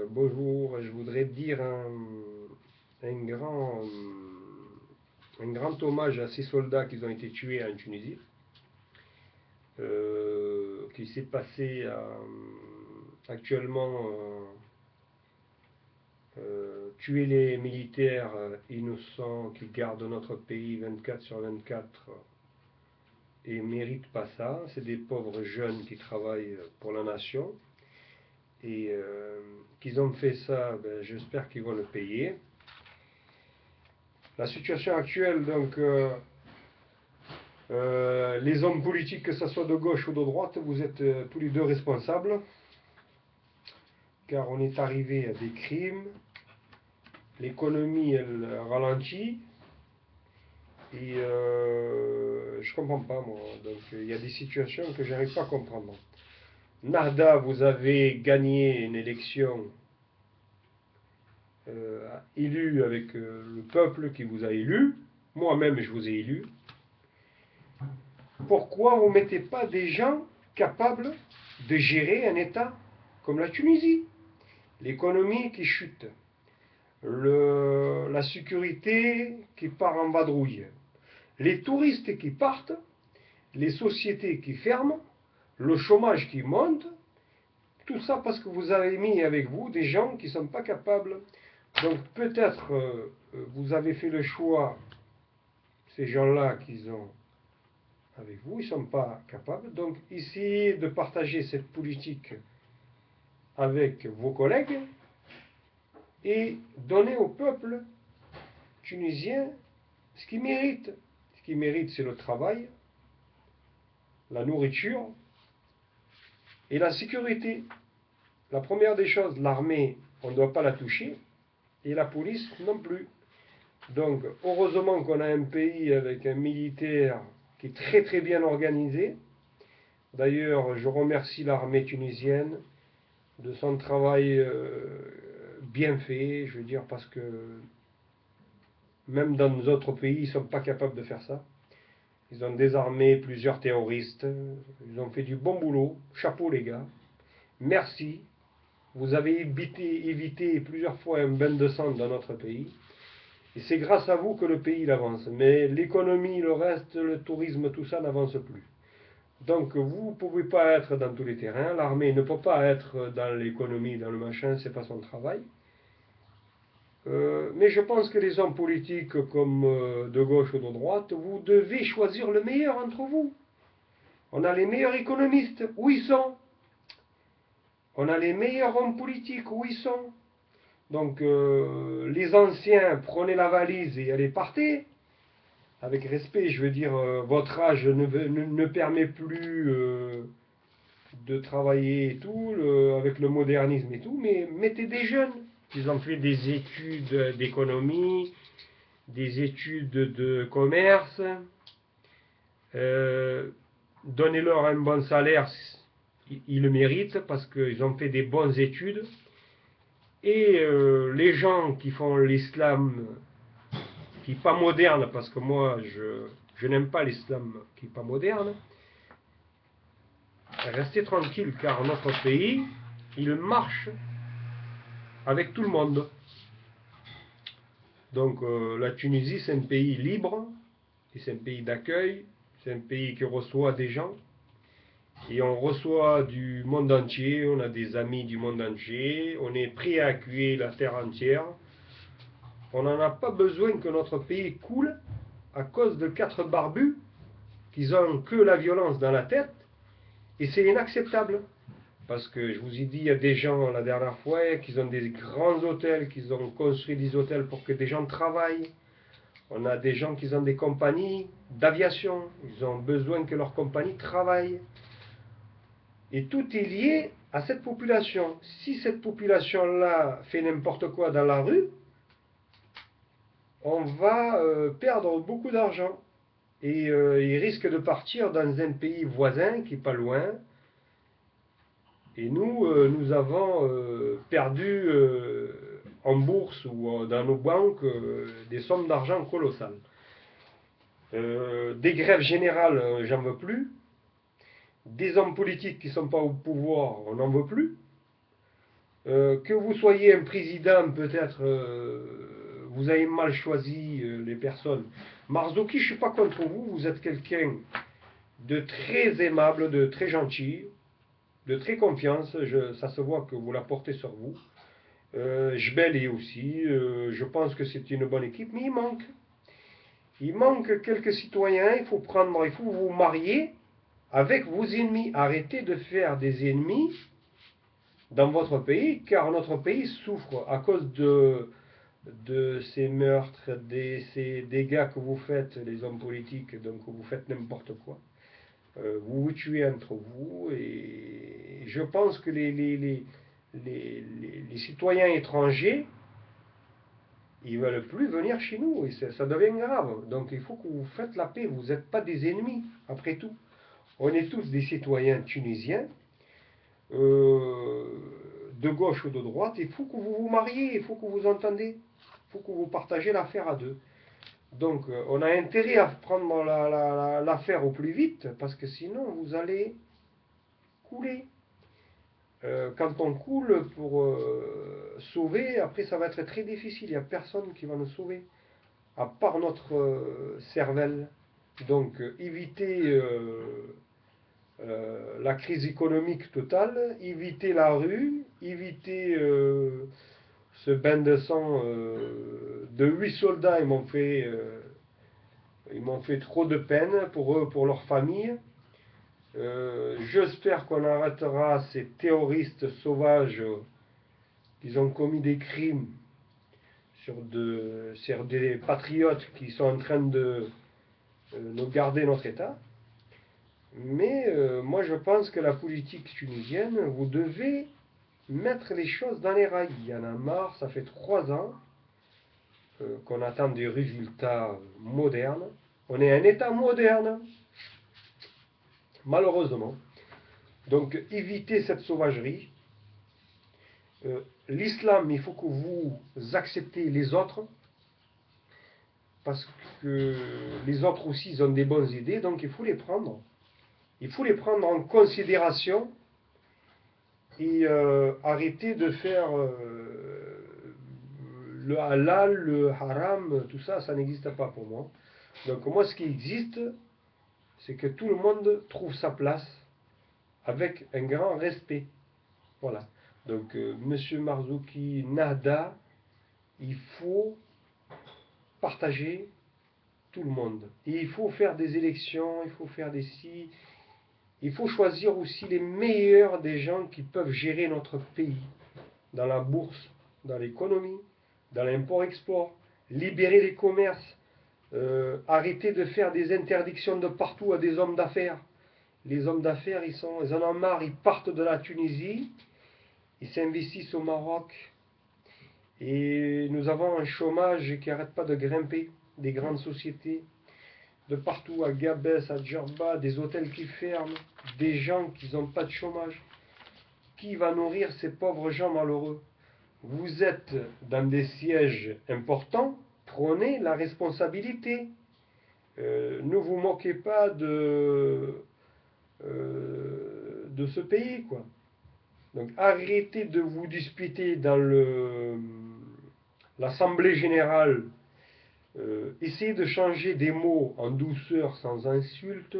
Bonjour, je voudrais dire un grand hommage à ces soldats qui ont été tués en Tunisie, qui s'est passé actuellement, tuer les militaires innocents qui gardent notre pays 24/24 et ne méritent pas ça. C'est des pauvres jeunes qui travaillent pour la nation. Et qu'ils ont fait ça, ben, j'espère qu'ils vont le payer. La situation actuelle, donc, les hommes politiques, que ce soit de gauche ou de droite, vous êtes tous les deux responsables, car on est arrivé à des crimes, l'économie, elle ralentit, et je comprends pas, moi. Donc, il y a des situations que j'arrive pas à comprendre. Narda, vous avez gagné une élection élu avec le peuple qui vous a élu. Moi-même, je vous ai élu. Pourquoi vous ne mettez pas des gens capables de gérer un État comme la Tunisie? L'économie qui chute, la sécurité qui part en vadrouille, les touristes qui partent, les sociétés qui ferment, le chômage qui monte, tout ça parce que vous avez mis avec vous des gens qui ne sont pas capables. Donc peut-être vous avez fait le choix, ces gens-là qu'ils ont avec vous, ils ne sont pas capables. Donc essayez de partager cette politique avec vos collègues et donner au peuple tunisien ce qu'il mérite. Ce qu'il mérite, c'est le travail, la nourriture et la sécurité. La première des choses, l'armée, on ne doit pas la toucher, et la police non plus. Donc, heureusement qu'on a un pays avec un militaire qui est très très bien organisé. D'ailleurs, je remercie l'armée tunisienne de son travail bien fait, je veux dire, parce que même dans nos autres pays, ils ne sont pas capables de faire ça. Ils ont désarmé plusieurs terroristes, ils ont fait du bon boulot, chapeau les gars, merci. Vous avez évité plusieurs fois un bain de sang dans notre pays. Et c'est grâce à vous que le pays avance. Mais l'économie, le reste, le tourisme, tout ça n'avance plus. Donc vous ne pouvez pas être dans tous les terrains. L'armée ne peut pas être dans l'économie, dans le machin, c'est pas son travail. Mais je pense que les hommes politiques comme de gauche ou de droite, vous devez choisir le meilleur entre vous. On a les meilleurs économistes, où ils sont? On a les meilleurs hommes politiques, où ils sont? Donc les anciens, prenez la valise et allez partez. Avec respect, je veux dire, votre âge ne permet plus de travailler et tout, avec le modernisme et tout, mais mettez des jeunes. Ils ont fait des études d'économie, des études de commerce, euh, donnez-leur un bon salaire, ils le méritent parce qu'ils ont fait des bonnes études. Et les gens qui font l'islam qui n'est pas moderne, parce que moi je n'aime pas l'islam qui n'est pas moderne, restez tranquille car notre pays, il marche avec tout le monde. Donc la Tunisie, c'est un pays libre, et c'est un pays d'accueil, c'est un pays qui reçoit des gens, et on reçoit du monde entier, on a des amis du monde entier, on est prêt à accueillir la terre entière. On n'en a pas besoin que notre pays coule à cause de 4 barbus qui ont que la violence dans la tête, et c'est inacceptable. Parce que je vous ai dit, il y a des gens la dernière fois qui ont des grands hôtels, qui ont construit des hôtels pour que des gens travaillent. On a des gens qui ont des compagnies d'aviation, ils ont besoin que leur compagnie travaille. Et tout est lié à cette population. Si cette population-là fait n'importe quoi dans la rue, on va perdre beaucoup d'argent. Et ils risquent de partir dans un pays voisin qui n'est pas loin. Et nous, nous avons perdu en bourse ou dans nos banques des sommes d'argent colossales. Des grèves générales, j'en veux plus. Des hommes politiques qui ne sont pas au pouvoir, on n'en veut plus. Que vous soyez un président, peut-être vous avez mal choisi les personnes. Marzouki, je ne suis pas contre vous, vous êtes quelqu'un de très aimable, de très gentil, de très confiance, ça se voit que vous la portez sur vous. Jbel aussi, je pense que c'est une bonne équipe, mais il manque quelques citoyens, il faut vous marier avec vos ennemis. Arrêtez de faire des ennemis dans votre pays, car notre pays souffre à cause de ces meurtres, ces dégâts que vous faites, les hommes politiques, donc vous faites n'importe quoi. Vous vous tuez entre vous, et je pense que les citoyens étrangers, ils ne veulent plus venir chez nous, et ça devient grave. Donc il faut que vous faites la paix, vous n'êtes pas des ennemis, après tout. On est tous des citoyens tunisiens, de gauche ou de droite, il faut que vous vous mariez, il faut que vous entendez, il faut que vous partagez l'affaire à deux. Donc on a intérêt à prendre l'affaire au plus vite, parce que sinon vous allez couler. Quand on coule pour sauver, après ça va être très difficile, il n'y a personne qui va nous sauver, à part notre cervelle. Donc évitez la crise économique totale, éviter la rue, éviter ce bain de sang de 8 soldats. Ils m'ont fait trop de peine pour eux, pour leur famille. J'espère qu'on arrêtera ces terroristes sauvages qui ont commis des crimes sur des patriotes qui sont en train de nous garder notre État. Mais moi je pense que la politique tunisienne, vous devez mettre les choses dans les rails. Il y en a marre, ça fait 3 ans qu'on attend des résultats modernes. On est un État moderne, malheureusement. Donc évitez cette sauvagerie. L'islam, il faut que vous acceptez les autres, parce que les autres aussi, ils ont des bonnes idées, donc il faut les prendre. Il faut les prendre en considération, et arrêter de faire le halal, le haram, tout ça, ça n'existe pas pour moi. Donc moi, ce qui existe, c'est que tout le monde trouve sa place avec un grand respect. Voilà. Donc Monsieur Marzouki, Nada, il faut partager tout le monde. Et il faut faire des élections, il faut faire des si. Il faut choisir aussi les meilleurs des gens qui peuvent gérer notre pays, dans la bourse, dans l'économie, dans l'import-export, libérer les commerces, arrêter de faire des interdictions de partout à des hommes d'affaires. Les hommes d'affaires, ils en ont marre, ils partent de la Tunisie, ils s'investissent au Maroc, et nous avons un chômage qui n'arrête pas de grimper, des grandes sociétés, de partout, à Gabès, à Djerba, des hôtels qui ferment, des gens qui n'ont pas de chômage. Qui va nourrir ces pauvres gens malheureux? Vous êtes dans des sièges importants, prenez la responsabilité. Ne vous moquez pas de ce pays, quoi. Donc arrêtez de vous disputer dans l'Assemblée générale. Essayez de changer des mots en douceur, sans insultes,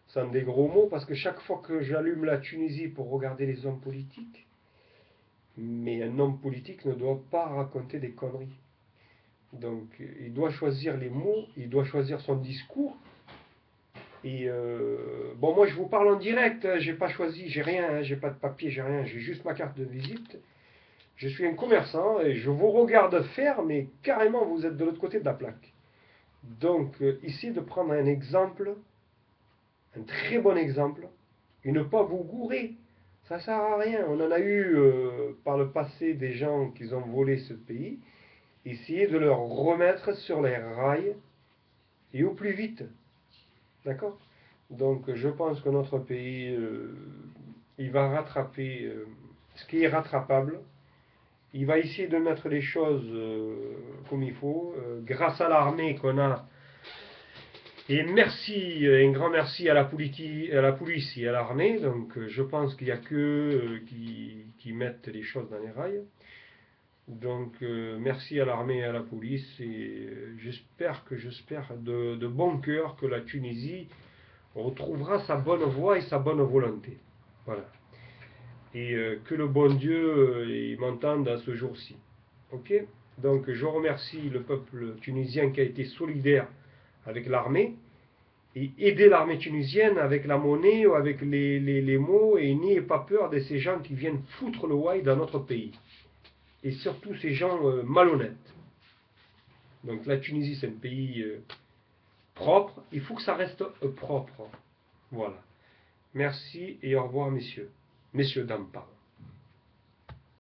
sans des gros mots, parce que chaque fois que j'allume la Tunisie pour regarder les hommes politiques, mais un homme politique ne doit pas raconter des conneries. Donc il doit choisir les mots, il doit choisir son discours. Et bon, moi je vous parle en direct, hein, j'ai pas choisi, j'ai rien, hein, j'ai pas de papier, j'ai rien, j'ai juste ma carte de visite. Je suis un commerçant et je vous regarde faire, mais carrément vous êtes de l'autre côté de la plaque. Donc ici de prendre un exemple, un très bon exemple, et ne pas vous gourer. Ça ne sert à rien. On en a eu par le passé des gens qui ont volé ce pays. Essayez de leur remettre sur les rails, et au plus vite. D'accord? Donc je pense que notre pays, il va rattraper ce qui est rattrapable. Il va essayer de mettre les choses comme il faut. Grâce à l'armée qu'on a, Et merci, un grand merci à la police et à l'armée. Donc je pense qu'il n'y a que qui mettent les choses dans les rails. Donc merci à l'armée et à la police. Et j'espère de bon cœur que la Tunisie retrouvera sa bonne voie et sa bonne volonté. Voilà. Et que le bon Dieu il m'entende à ce jour-ci. Ok. Donc je remercie le peuple tunisien qui a été solidaire avec l'armée et aider l'armée tunisienne avec la monnaie ou avec les mots et n'ayez pas peur de ces gens qui viennent foutre le why dans notre pays. Et surtout ces gens malhonnêtes. Donc la Tunisie c'est un pays propre, il faut que ça reste propre. Voilà. Merci et au revoir messieurs. Messieurs, dames, pardon.